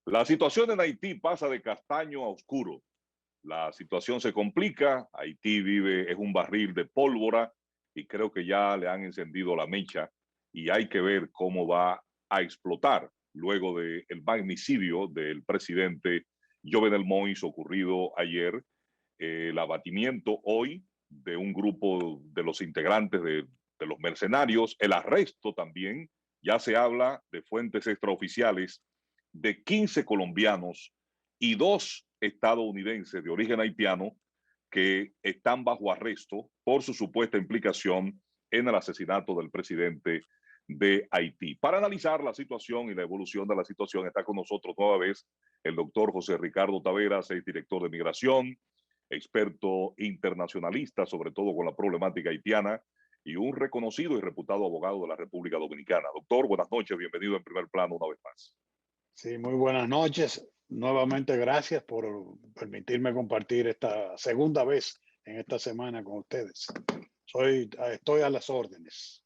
La situación en Haití pasa de castaño a oscuro. La situación se complica. Haití vive, es un barril de pólvora y creo que ya le han encendido la mecha y hay que ver cómo va a explotar luego del magnicidio del presidente Jovenel Moïse ocurrido ayer, el abatimiento hoy de un grupo de los integrantes de los mercenarios, el arresto también, ya se habla de fuentes extraoficiales de 15 colombianos y 2 estadounidenses de origen haitiano que están bajo arresto por su supuesta implicación en el asesinato del presidente de Haití. Para analizar la situación y la evolución de la situación está con nosotros nueva vez el doctor José Ricardo Taveras, es director de migración, experto internacionalista, sobre todo con la problemática haitiana, y un reconocido y reputado abogado de la República Dominicana. Doctor, buenas noches, bienvenido en Primer Plano una vez más. Sí, muy buenas noches. Nuevamente gracias por permitirme compartir esta segunda vez en esta semana con ustedes. Estoy a las órdenes.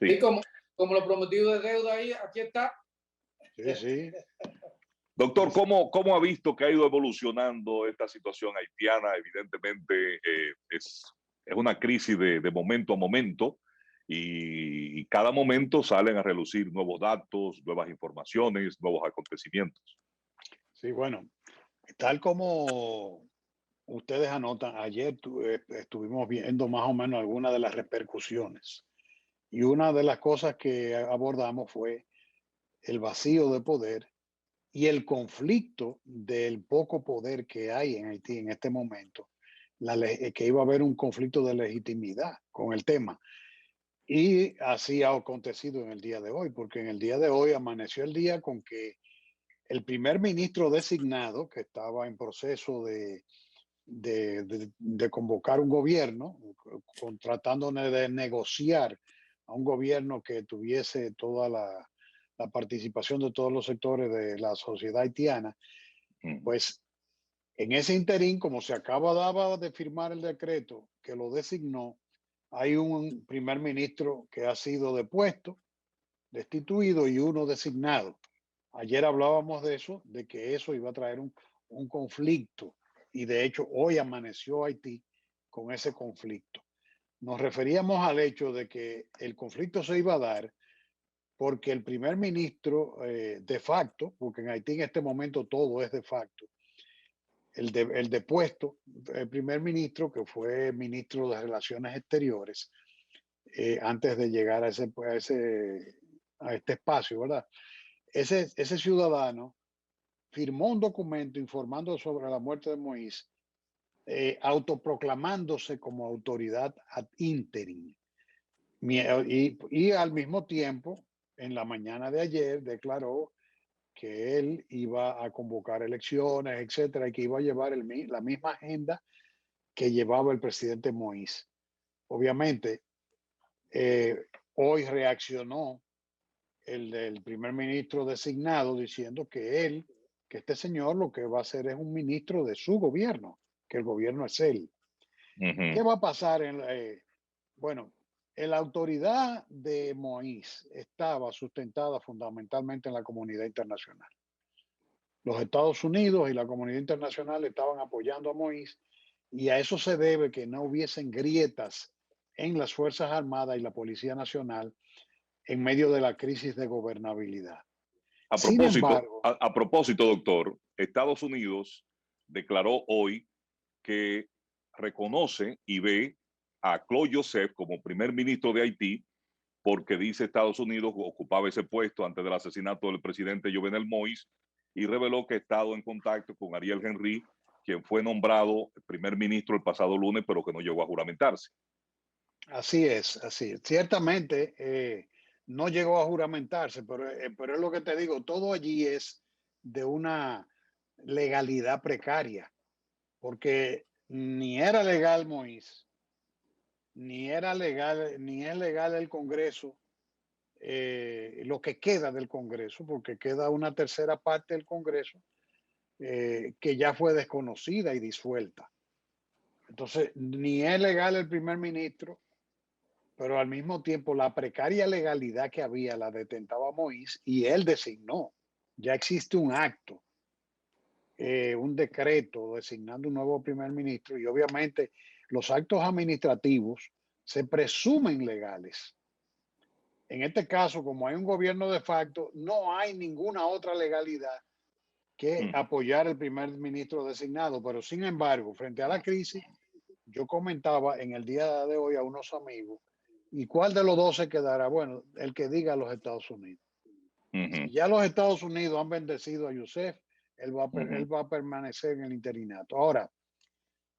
Sí, sí como lo prometido de deuda ahí, aquí está. Sí, sí. Doctor, ¿cómo ha visto que ha ido evolucionando esta situación haitiana? Evidentemente es una crisis de momento a momento y cada momento salen a relucir nuevos datos, nuevas informaciones, nuevos acontecimientos. Sí, bueno, tal como ustedes anotan, ayer estuvimos viendo más o menos algunas de las repercusiones y una de las cosas que abordamos fue el vacío de poder y el conflicto del poco poder que hay en Haití en este momento, que iba a haber un conflicto de legitimidad con el tema. Y así ha acontecido en el día de hoy, porque en el día de hoy amaneció el día con que el primer ministro designado, que estaba en proceso de convocar un gobierno, tratando de negociar a un gobierno que tuviese toda la participación de todos los sectores de la sociedad haitiana, pues en ese interín, como se acababa de firmar el decreto que lo designó, hay un primer ministro que ha sido depuesto, destituido y uno designado. Ayer hablábamos de eso, de que eso iba a traer un conflicto y de hecho hoy amaneció Haití con ese conflicto. Nos referíamos al hecho de que el conflicto se iba a dar porque el primer ministro de facto, porque en Haití en este momento todo es de facto, el depuesto, el primer ministro, que fue ministro de Relaciones Exteriores, antes de llegar a este espacio, ¿verdad? Ese ciudadano firmó un documento informando sobre la muerte de Moïse, autoproclamándose como autoridad ad interim. Y al mismo tiempo, en la mañana de ayer, declaró que él iba a convocar elecciones, etcétera, y que iba a llevar la misma agenda que llevaba el presidente Moïse. Obviamente, hoy reaccionó el primer ministro designado diciendo que este señor lo que va a hacer es un ministro de su gobierno, que el gobierno es él. ¿Qué va a pasar? Bueno, la autoridad de Moïse estaba sustentada fundamentalmente en la comunidad internacional. Los Estados Unidos y la comunidad internacional estaban apoyando a Moïse y a eso se debe que no hubiesen grietas en las Fuerzas Armadas y la Policía Nacional en medio de la crisis de gobernabilidad. Sin embargo, a propósito, doctor, Estados Unidos declaró hoy que reconoce y ve a Claude Joseph como primer ministro de Haití porque dice Estados Unidos ocupaba ese puesto antes del asesinato del presidente Jovenel Moïse y reveló que ha estado en contacto con Ariel Henry, quien fue nombrado primer ministro el pasado lunes, pero que no llegó a juramentarse. Así es, así es. Ciertamente no llegó a juramentarse, pero es lo que te digo, todo allí es de una legalidad precaria, porque ni era legal Moïse, ni es legal el Congreso, lo que queda del Congreso, porque queda una tercera parte del Congreso que ya fue desconocida y disuelta. Entonces, ni es legal el primer ministro, pero al mismo tiempo la precaria legalidad que había la detentaba Moïse y él designó ya existe un acto, un decreto designando un nuevo primer ministro y obviamente los actos administrativos se presumen legales. En este caso, como hay un gobierno de facto, no hay ninguna otra legalidad que apoyar al primer ministro designado. Pero sin embargo, frente a la crisis, yo comentaba en el día de hoy a unos amigos, ¿y cuál de los dos se quedará? Bueno, el que diga los Estados Unidos. Si ya los Estados Unidos han bendecido a Youssef, él va a permanecer en el interinato. Ahora,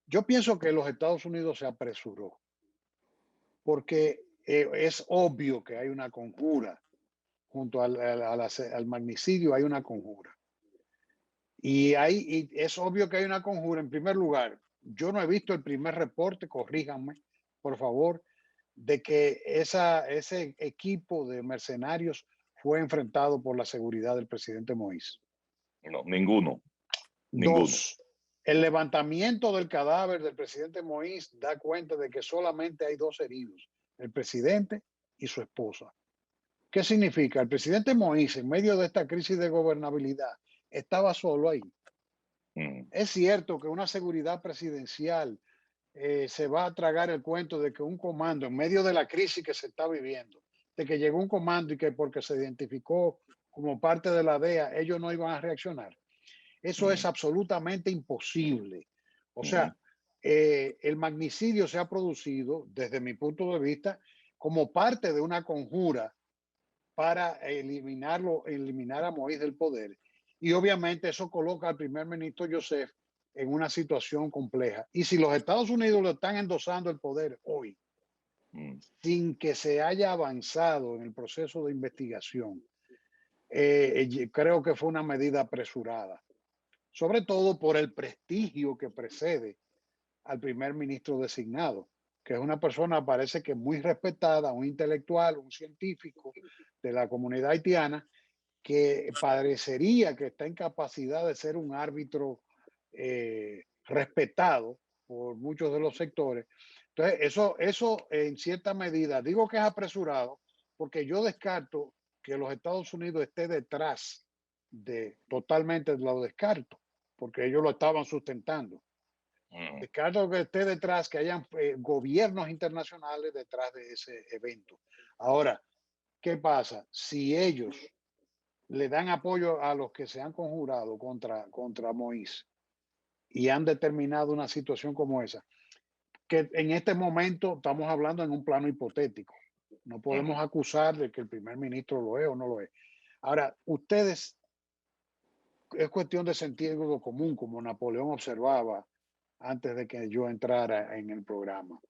yo pienso que los Estados Unidos se apresuró porque es obvio que hay una conjura junto al magnicidio, hay una conjura. Y es obvio que hay una conjura. En primer lugar, yo no he visto el primer reporte, corríjanme, por favor, de que ese equipo de mercenarios fue enfrentado por la seguridad del presidente Moïse. No, ninguno. Dos, el levantamiento del cadáver del presidente Moïse da cuenta de que solamente hay dos heridos, el presidente y su esposa. ¿Qué significa? El presidente Moïse, en medio de esta crisis de gobernabilidad, estaba solo ahí. Es cierto que una seguridad presidencial se va a tragar el cuento de que un comando, en medio de la crisis que se está viviendo, de que llegó un comando y que porque se identificó como parte de la DEA, ellos no iban a reaccionar. Eso es absolutamente imposible. O sea, el magnicidio se ha producido, desde mi punto de vista, como parte de una conjura para eliminar a Moïse del poder. Y obviamente eso coloca al primer ministro Youssef en una situación compleja. Y si los Estados Unidos le están endosando el poder hoy, sin que se haya avanzado en el proceso de investigación, creo que fue una medida apresurada, sobre todo por el prestigio que precede al primer ministro designado, que es una persona, parece que muy respetada, un intelectual, un científico de la comunidad haitiana, que parecería que está en capacidad de ser un árbitro respetado por muchos de los sectores. Entonces, eso en cierta medida, digo que es apresurado, porque yo descarto que los Estados Unidos esté detrás totalmente lo descarto, porque ellos lo estaban sustentando. Descarto que esté detrás, que hayan gobiernos internacionales detrás de ese evento. Ahora, ¿qué pasa? Si ellos le dan apoyo a los que se han conjurado contra Moïse y han determinado una situación como esa, que en este momento estamos hablando en un plano hipotético. No podemos acusar de que el primer ministro lo es o no lo es. Ahora, ustedes, es cuestión de sentido común, como Napoleón observaba antes de que yo entrara en el programa.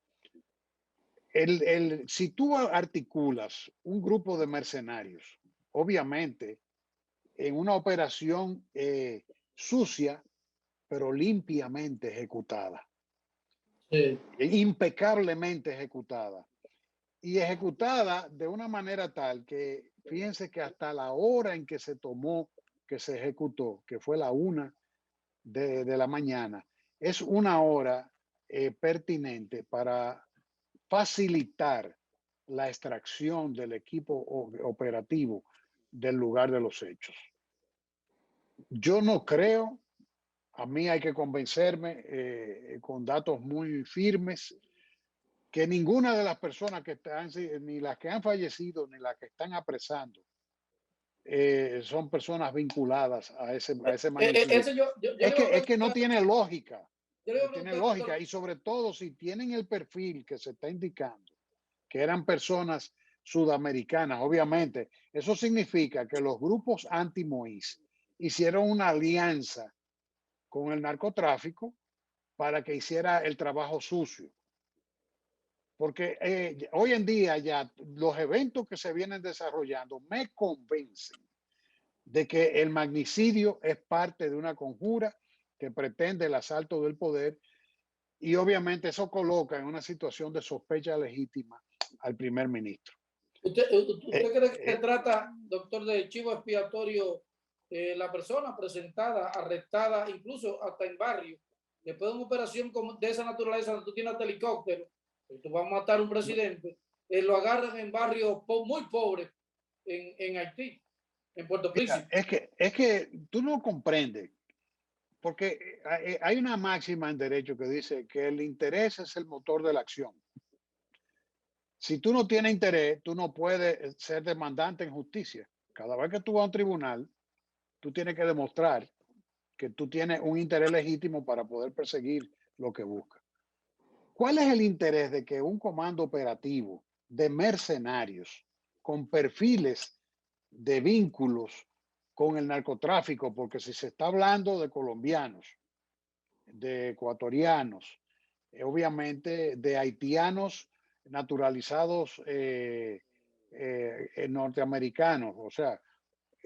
Si tú articulas un grupo de mercenarios, obviamente, en una operación sucia, pero limpiamente ejecutada, impecablemente ejecutada, y ejecutada de una manera tal que, fíjense que hasta la hora en que se tomó, que se ejecutó, que fue la 1 de la mañana, es una hora pertinente para facilitar la extracción del equipo operativo del lugar de los hechos. Yo no creo, a mí hay que convencerme con datos muy firmes, que ninguna de las personas que están, ni las que han fallecido, ni las que están apresando, son personas vinculadas a ese magnicidio. Es que no tiene lógica. No tiene lógica. Y sobre todo si tienen el perfil que se está indicando, que eran personas sudamericanas, obviamente, eso significa que los grupos anti-Moïse hicieron una alianza con el narcotráfico para que hiciera el trabajo sucio. Porque hoy en día ya los eventos que se vienen desarrollando me convencen de que el magnicidio es parte de una conjura que pretende el asalto del poder y obviamente eso coloca en una situación de sospecha legítima al primer ministro. ¿Usted cree que se trata, doctor, de chivo expiatorio la persona presentada, arrestada, incluso hasta en barrio, después de una operación de esa naturaleza, donde tú tienes hasta helicóptero, tú vas a matar a un presidente, lo agarran en barrios muy pobres en Haití? en Puerto Mira, Príncipe. es que tú no comprendes, porque hay una máxima en derecho que dice que el interés es el motor de la acción. Si tú no tienes interés, tú no puedes ser demandante en justicia. Cada vez que tú vas a un tribunal, tú tienes que demostrar que tú tienes un interés legítimo para poder perseguir lo que buscas. ¿Cuál es el interés de que un comando operativo de mercenarios con perfiles de vínculos con el narcotráfico? Porque si se está hablando de colombianos, de ecuatorianos, obviamente de haitianos naturalizados norteamericanos, o sea,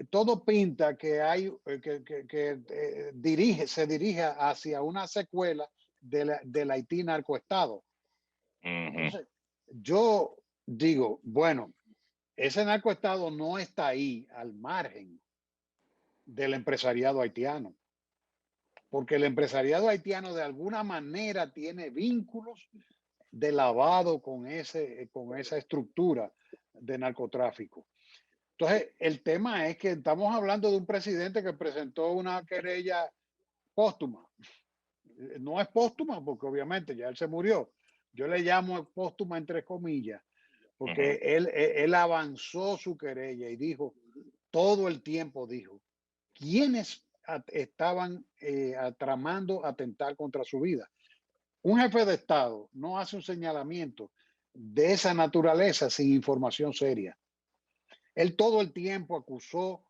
todo pinta que hay se dirige hacia una secuela del Haití narcoestado. Ujú. Entonces, yo digo, bueno, ese narcoestado no está ahí al margen del empresariado haitiano, porque el empresariado haitiano de alguna manera tiene vínculos de lavado con esa estructura de narcotráfico. Entonces, el tema es que estamos hablando de un presidente que presentó una querella póstuma. No es póstuma porque obviamente ya él se murió. Yo le llamo póstuma entre comillas, porque Ujú. él avanzó su querella y dijo, todo el tiempo dijo, quiénes estaban tramando atentar contra su vida. Un jefe de Estado no hace un señalamiento de esa naturaleza sin información seria. Él todo el tiempo acusó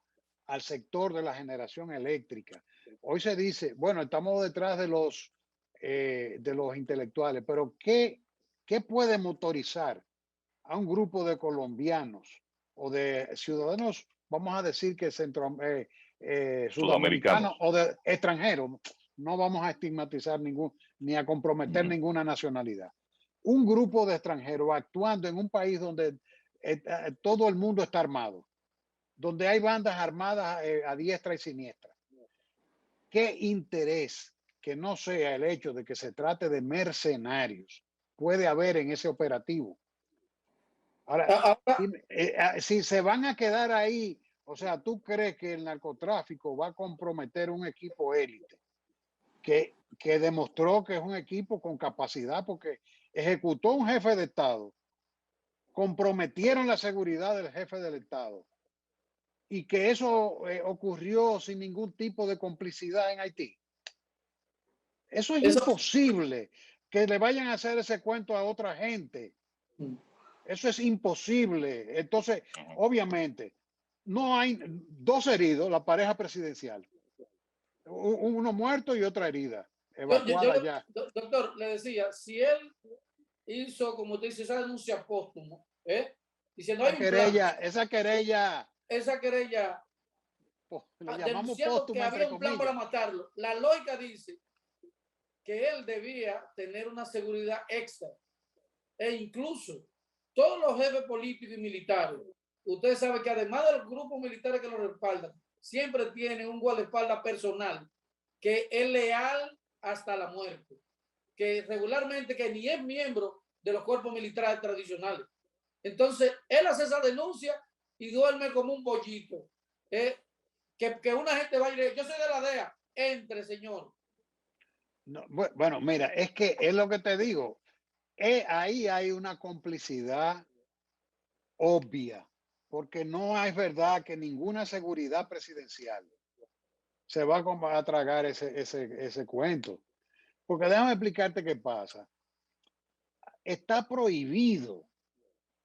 al sector de la generación eléctrica. Hoy se dice, bueno, estamos detrás de los intelectuales, pero ¿qué puede motorizar a un grupo de colombianos o de ciudadanos, vamos a decir que sudamericanos Sudamericanos. o de extranjeros? No vamos a estigmatizar ni a comprometer Ujú. ninguna nacionalidad. Un grupo de extranjeros actuando en un país donde todo el mundo está armado, donde hay bandas armadas a diestra y siniestra. ¿Qué interés que no sea el hecho de que se trate de mercenarios puede haber en ese operativo? Ahora, Ahora, si se van a quedar ahí, o sea, ¿tú crees que el narcotráfico va a comprometer un equipo élite que demostró que es un equipo con capacidad porque ejecutó un jefe de Estado, comprometieron la seguridad del jefe del Estado y que eso ocurrió sin ningún tipo de complicidad en Haití? Eso es eso, imposible que le vayan a hacer ese cuento a otra gente. Eso es imposible. Entonces, Ujú. obviamente, no hay dos heridos, la pareja presidencial. Uno muerto y otra herida, evacuada ya. doctor, le decía, si él hizo, como usted dice, esa denuncia póstuma, diciendo hay un plan, Esa querella, esa querella le llamamos denunciando que póstuma entre había un plan para comillas. matarlo, la lógica dice que él debía tener una seguridad extra e incluso todos los jefes políticos y militares. Usted sabe que además de los grupos militares que lo respaldan, siempre tiene un guardaespaldas personal que es leal hasta la muerte, que regularmente que ni es miembro de los cuerpos militares tradicionales. Entonces, él hace esa denuncia y duerme como un pollito. Que una gente va a ir, yo soy de la DEA, entre, señor. No, bueno, mira, es que es lo que te digo. Ahí hay una complicidad obvia, porque no es verdad que ninguna seguridad presidencial se va a tragar ese cuento. Porque déjame explicarte qué pasa. Está prohibido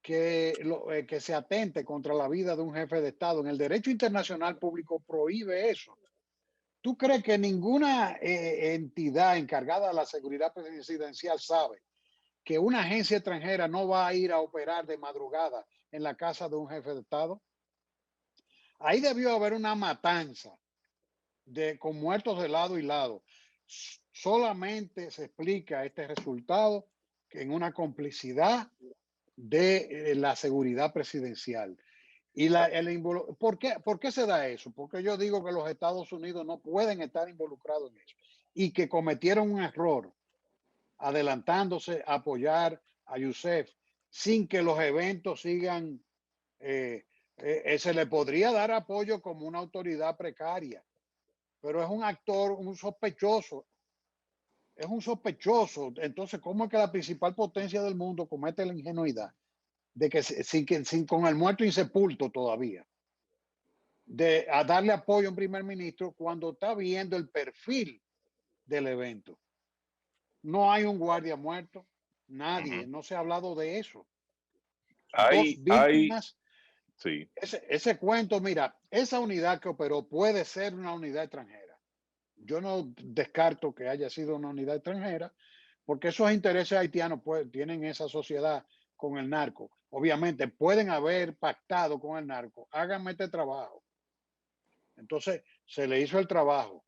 que se atente contra la vida de un jefe de Estado. En el derecho internacional público prohíbe eso. ¿Tú crees que ninguna entidad encargada de la seguridad presidencial sabe que una agencia extranjera no va a ir a operar de madrugada en la casa de un jefe de Estado? Ahí debió haber una matanza con muertos de lado y lado. Solamente se explica este resultado en una complicidad de la seguridad presidencial. ¿Por qué se da eso? Porque yo digo que los Estados Unidos no pueden estar involucrados en eso y que cometieron un error adelantándose a apoyar a Youssef sin que los eventos sigan Se le podría dar apoyo como una autoridad precaria, pero es un actor, un sospechoso. Es un sospechoso. Entonces, ¿cómo es que la principal potencia del mundo comete la ingenuidad de que sin con el muerto insepulto todavía, de a darle apoyo a un primer ministro cuando está viendo el perfil del evento? No hay un guardia muerto, nadie, no se ha hablado de eso. Dos Hay, víctimas. sí. Ese cuento, mira, esa unidad que operó puede ser una unidad extranjera. Yo no descarto que haya sido una unidad extranjera, porque esos intereses haitianos pues, tienen esa sociedad con el narco. Obviamente pueden haber pactado con el narco, háganme este trabajo. Entonces se le hizo el trabajo.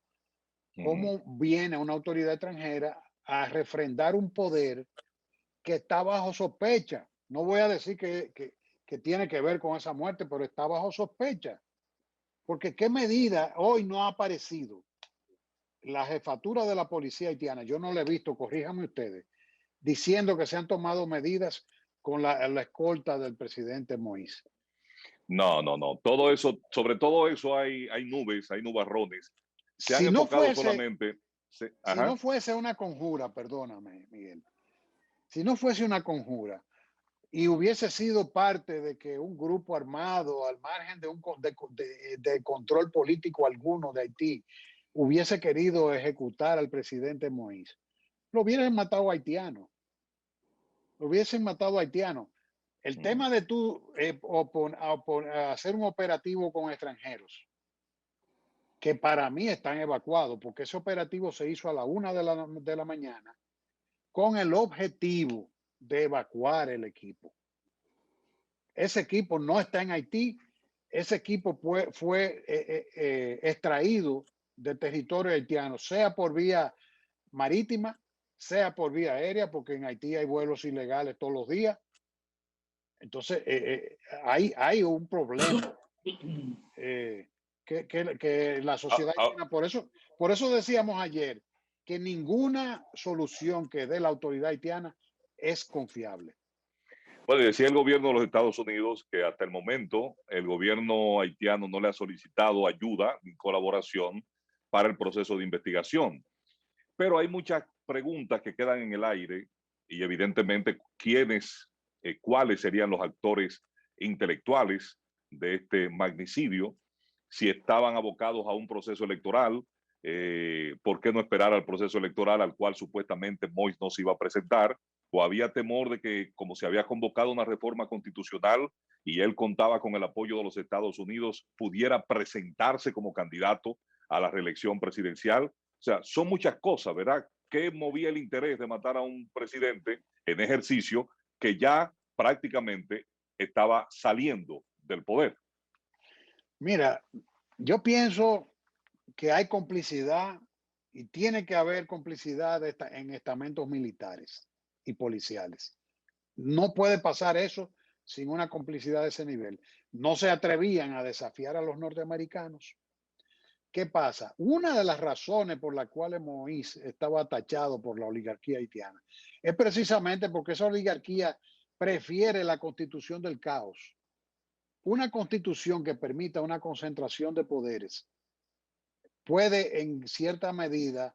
¿Cómo viene una autoridad extranjera a refrendar un poder que está bajo sospecha? No voy a decir que tiene que ver con esa muerte, pero está bajo sospecha. Porque qué medida hoy no ha aparecido la jefatura de la policía haitiana, yo no la he visto, corríjame ustedes, diciendo que se han tomado medidas con la escolta del presidente Moïse. No. Todo eso, sobre todo eso hay nubes, hay nubarrones. Se han Si no enfocado fuese, solamente. si no fuese una conjura, perdóname, Miguel, si no fuese una conjura y hubiese sido parte de que un grupo armado al margen de control político alguno de Haití hubiese querido ejecutar al presidente Moïse, lo hubiesen matado haitianos. Lo hubiesen matado haitianos. El tema de tú hacer un operativo con extranjeros, que para mí están evacuados, porque ese operativo se hizo a la 1 de la mañana con el objetivo de evacuar el equipo. Ese equipo no está en Haití, ese equipo fue extraído del territorio haitiano, sea por vía marítima, sea por vía aérea, porque en Haití hay vuelos ilegales todos los días. Entonces, hay un problema que la sociedad haitiana, por eso decíamos ayer que ninguna solución que dé la autoridad haitiana es confiable. Bueno, decía el gobierno de los Estados Unidos que hasta el momento el gobierno haitiano no le ha solicitado ayuda ni colaboración para el proceso de investigación. Pero hay muchas preguntas que quedan en el aire y evidentemente cuáles serían los actores intelectuales de este magnicidio, si estaban abocados a un proceso electoral, por qué no esperar al proceso electoral al cual supuestamente Moïse no se iba a presentar, o había temor de que como se había convocado una reforma constitucional y él contaba con el apoyo de los Estados Unidos, pudiera presentarse como candidato a la reelección presidencial. O sea, son muchas cosas, ¿verdad? ¿Qué movía el interés de matar a un presidente en ejercicio que ya prácticamente estaba saliendo del poder? Mira, yo pienso que hay complicidad y tiene que haber complicidad en estamentos militares y policiales. No puede pasar eso sin una complicidad de ese nivel. No se atrevían a desafiar a los norteamericanos. ¿Qué pasa? Una de las razones por las cuales Moïse estaba tachado por la oligarquía haitiana es precisamente porque esa oligarquía prefiere la constitución del caos. Una constitución que permita una concentración de poderes puede en cierta medida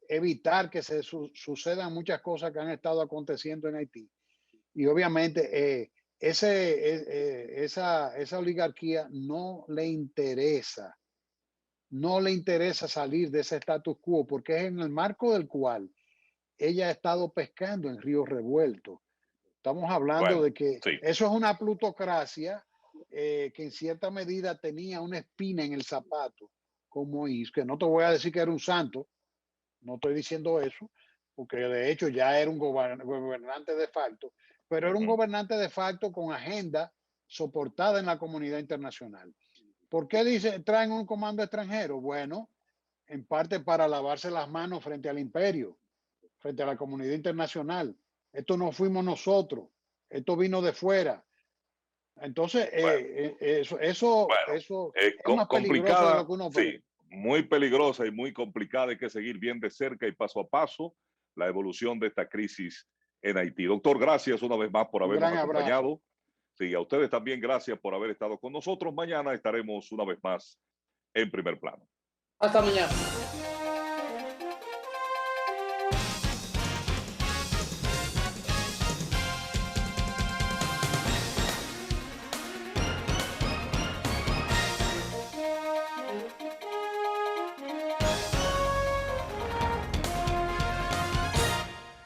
evitar que sucedan muchas cosas que han estado aconteciendo en Haití. Y obviamente esa oligarquía no le interesa salir de ese status quo, porque es en el marco del cual ella ha estado pescando en ríos revueltos. Estamos hablando de que sí, eso es una plutocracia que en cierta medida tenía una espina en el zapato, como Moïse, que no te voy a decir que era un santo, no estoy diciendo eso, porque de hecho ya era un gobernante de facto, pero era un gobernante de facto con agenda soportada en la comunidad internacional. ¿Por qué traen un comando extranjero? Bueno, en parte para lavarse las manos frente al imperio, frente a la comunidad internacional. Esto no fuimos nosotros, esto vino de fuera. Entonces, eso es más peligroso de lo complicada, que uno sí, ve. muy peligrosa y muy complicada. Hay que seguir bien de cerca y paso a paso la evolución de esta crisis en Haití. Doctor, gracias una vez más por Un habernos gran abrazo. acompañado. Sí, a ustedes también gracias por haber estado con nosotros. Mañana estaremos una vez más en Primer Plano. Hasta mañana.